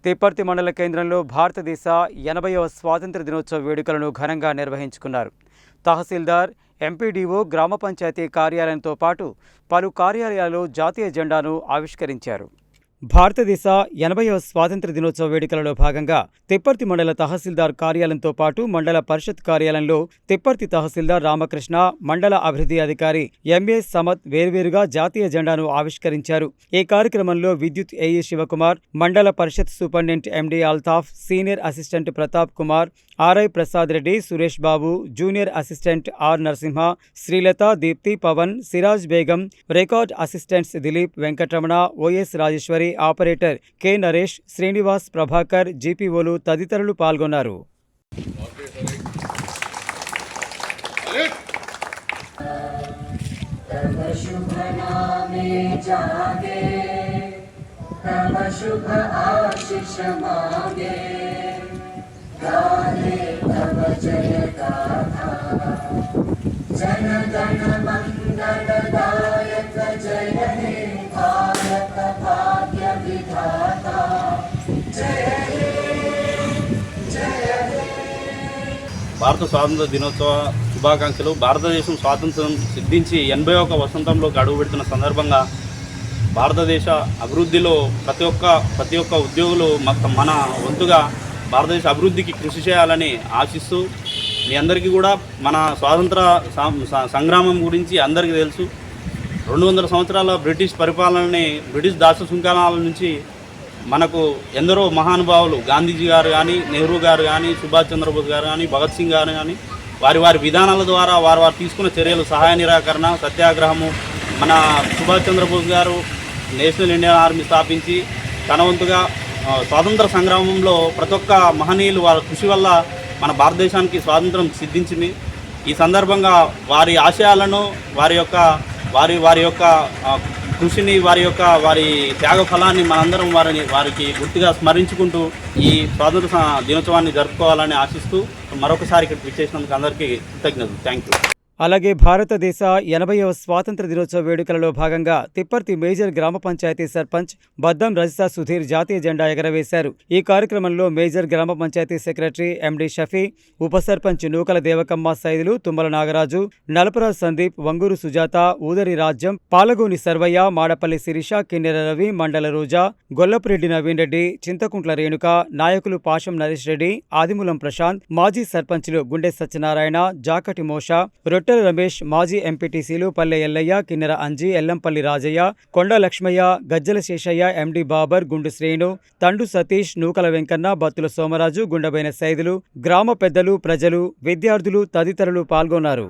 తిప్పర్తి మండల కేంద్రంలో భారతదేశ 80వ స్వాతంత్ర దినోత్సవ వేడుకలను ఘనంగా నిర్వహించుకున్నారు. తహసీల్దార్, ఎంపీడీఓ, గ్రామ పంచాయతీ కార్యాలయంతో పాటు పలు కార్యాలయాల్లో జాతీయ జెండాను ఆవిష్కరించారు. భారతదేశ 80వ స్వాతంత్ర దినోత్సవ వేడుకలలో భాగంగా తిప్పర్తి మండల తహసీల్దార్ కార్యాలయంతో పాటు మండల పరిషత్ కార్యాలయంలో తిప్పర్తి తహసీల్దార్ రామకృష్ణ, మండల అభివృద్ధి అధికారి ఎంఏ సమత్ వేర్వేరుగా జాతీయ జెండాను ఆవిష్కరించారు. ఈ కార్యక్రమంలో విద్యుత్ AE Shivakumar, Mandal Parishad superintendent MD Altaf, senior assistant Pratap Kumar, RI Prasad Reddy, Suresh Babu, junior assistant R Narasimha, Srilatha, Deepti, Pavan, Siraj Begum, record assistants Dilip, Venkataramana, OS Rajeshwari, operator K Naresh, Srinivas, Prabhakar, జీపీఓలు తదితరులు పాల్గొన్నారు. భారత స్వాతంత్ర దినోత్సవ శుభాకాంక్షలు. భారతదేశం స్వాతంత్రం సిద్ధించి 81వ వసంతంలోకి అడుగు పెడుతున్న సందర్భంగా భారతదేశ అభివృద్ధిలో ప్రతి ఒక్క ఉద్యోగులు మన వంతుగా భారతదేశ అభివృద్ధికి కృషి చేయాలని ఆశిస్తూ, మీ అందరికీ కూడా మన స్వాతంత్ర సంగ్రామం గురించి అందరికీ తెలుసు. 200 సంవత్సరాల బ్రిటిష్ పరిపాలనని, బ్రిటిష్ దాస సుంకాల నుంచి మనకు ఎందరో మహానుభావులు, గాంధీజీ గారు కానీ, నెహ్రూ గారు కానీ, సుభాష్ చంద్రబోస్ గారు కానీ, భగత్ సింగ్ గారు కానీ, వారి విధానాల ద్వారా వారు తీసుకున్న చర్యలు, సహాయ నిరాకరణ, సత్యాగ్రహము, మన సుభాష్ చంద్రబోస్ గారు నేషనల్ ఇండియన్ ఆర్మీ స్థాపించి తన వంతుగా స్వాతంత్ర సంగ్రామంలో ప్రతి ఒక్క మహనీయులు వారి కృషి వల్ల మన భారతదేశానికి స్వాతంత్రం సిద్ధించింది. ఈ సందర్భంగా వారి ఆశయాలను, వారి యొక్క కృషిని, వారి త్యాగ ఫలాన్ని మనందరం వారికి గుర్తుగా స్మరించుకుంటూ ఈ స్వాతంత్ర దినోత్సవాన్ని జరుపుకోవాలని ఆశిస్తూ మరొకసారి ఇక్కడికి విచ్చేసినందుకు అందరికీ కృతజ్ఞతలు. Thank you. అలాగే భారతదేశ 80వ స్వాతంత్ర దినోత్సవ వేడుకలలో భాగంగా తిప్పర్తి మేజర్ గ్రామ పంచాయతీ సర్పంచ్ బద్దం రజితా సుధీర్ జాతీయ జెండా ఎగరవేశారు. ఈ కార్యక్రమంలో మేజర్ గ్రామ పంచాయతీ సెక్రటరీ ఎండి షఫీ, ఉప సర్పంచ్ నూకల దేవకమ్మ సైదులు, తుమ్మల నాగరాజు, నలపరాజ్ సందీప్, వంగూరు సుజాత, ఊదరి రాజ్యం, పాలగోని సర్వయ్య, మాడపల్లి శిరీష, కిన్నెర రవి, మండల రోజా, గొల్లపురెడ్డి నవీన్ రెడ్డి, చింతకుంట్ల రేణుక, నాయకులు పాషం నరేష్ రెడ్డి, ఆదిమూలం ప్రశాంత్, మాజీ సర్పంచ్లు గుండె సత్యనారాయణ, జాకటి మోషా, రొట్టెల రమేష్, మాజీ ఎంపీటీసీలు పల్లె ఎల్లయ్య, కిన్నెర అంజీ, ఎల్లంపల్లి రాజయ్య, కొండ లక్ష్మయ్య, గజ్జల శేషయ్య, ఎండి బాబర్, గుండు శ్రేణు, తండు సతీష్, నూకల వెంకన్న, బత్తుల సోమరాజు, గుండబైన సైదులు, గ్రామ పెద్దలు, ప్రజలు, విద్యార్థులు తదితరులు పాల్గొన్నారు.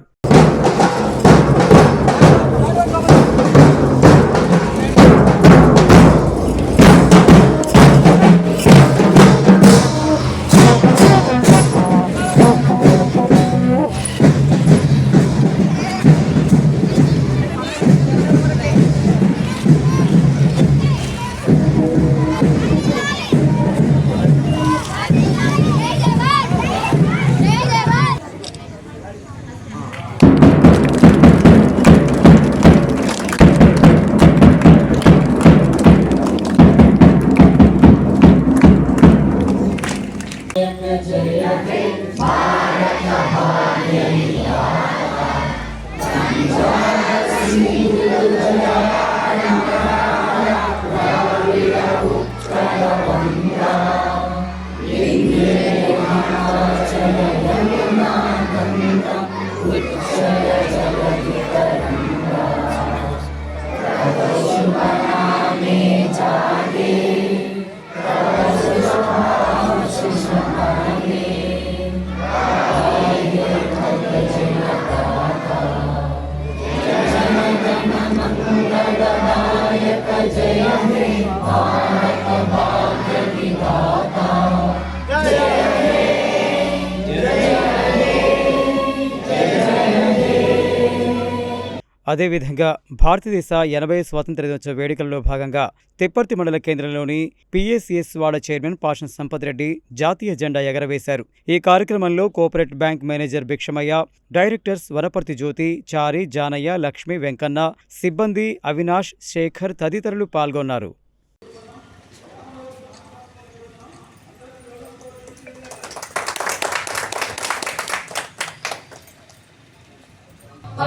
అదేవిధంగా భారతదేశ 80 స్వాతంత్ర దినోత్సవ వేడుకల్లో భాగంగా తిప్పర్తి మండల కేంద్రంలోని పిఎస్సిఎస్ వాడ చైర్మన్ పాషం సంపత్ రెడ్డి జాతీయ జెండా ఎగరవేశారు. ఈ కార్యక్రమంలో cooperate bank manager Bhikshamayya, directors Vanaparthi Jyothi, Chari, Janayya, Lakshmi, Venkanna, సిబ్బంది అవినాష్, శేఖర్ తదితరులు పాల్గొన్నారు.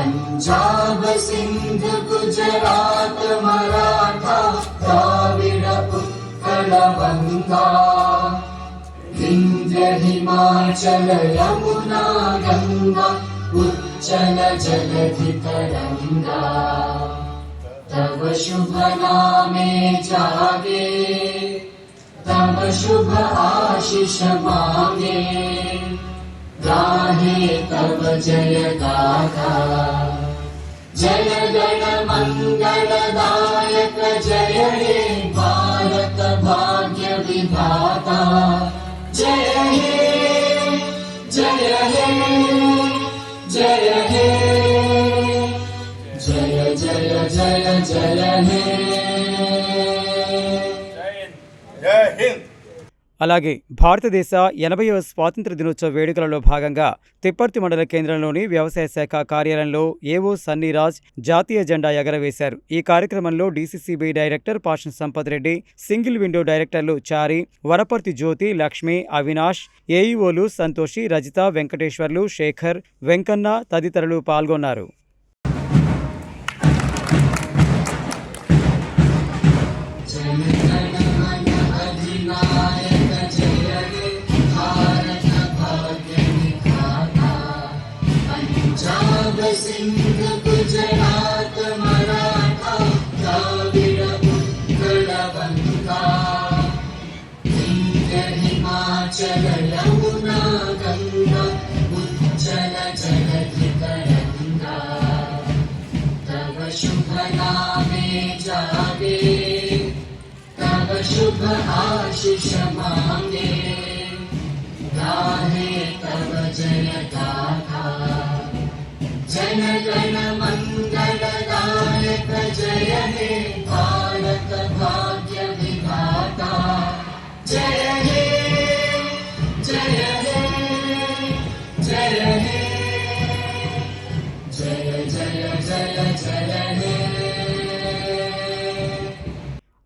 पंजाब सिंध गुजरात मराठा द्राविड उत्कल बंगा विंध्य हिमाचल यमुना गंगा उच्चल जलधि तरंगा तव शुभ नामे जागे तव शुभ आशीष मांगे गाहे तव जय गाथा जय गण मंगल दायक जय हे भारत भाग्य विधाता जय हे जय हे जय हे जय जय जय जय हे అలాగే భారతదేశ 80వ స్వాతంత్ర దినోత్సవ వేడుకలలో భాగంగా తిప్పర్తి మండల కేంద్రంలోని వ్యవసాయ శాఖ కార్యాలయంలో ఏవో సన్నీరాజ్ జాతీయ జెండా ఎగరవేశారు. ఈ కార్యక్రమంలో డీసీసీబీ డైరెక్టర్ పాషన్ సంపత్ రెడ్డి, సింగిల్ విండో డైరెక్టర్లు చారి, వరపర్తి జ్యోతి, లక్ష్మి, అవినాష్, ఏఈఓలు సంతోషి, రజిత, వెంకటేశ్వర్లు, శేఖర్, వెంకన్న తదితరులు పాల్గొన్నారు. सिंध गुजरात मराठा द्राविड उत्कल बंगा विंध्य हिमाचल यमुना गंगा उच्चल जलधि तरंगा तव शुभ नामे जागे तव शुभ आशीष मांगे गाहे तव जय गाथा जन गण मंगल दायक जय हे भारत भाग्य विधाता जय हे जय हे जय हे जय जय जय जय हे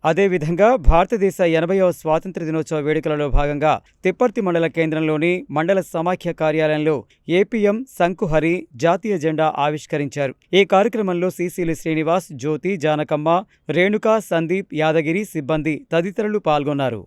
అదేవిధంగా భారతదేశ 80వ స్వాతంత్ర దినోత్సవ వేడుకలలో భాగంగా తిప్పర్తి మండల కేంద్రంలోని మండల సమాఖ్య కార్యాలయంలో ఏపీఎం శంకుహరి జాతీయ జెండా ఆవిష్కరించారు. ఈ కార్యక్రమంలో సీసీలి శ్రీనివాస్, జ్యోతి, జానకమ్మ, రేణుక, సందీప్, యాదగిరి సిబ్బంది తదితరులు పాల్గొన్నారు.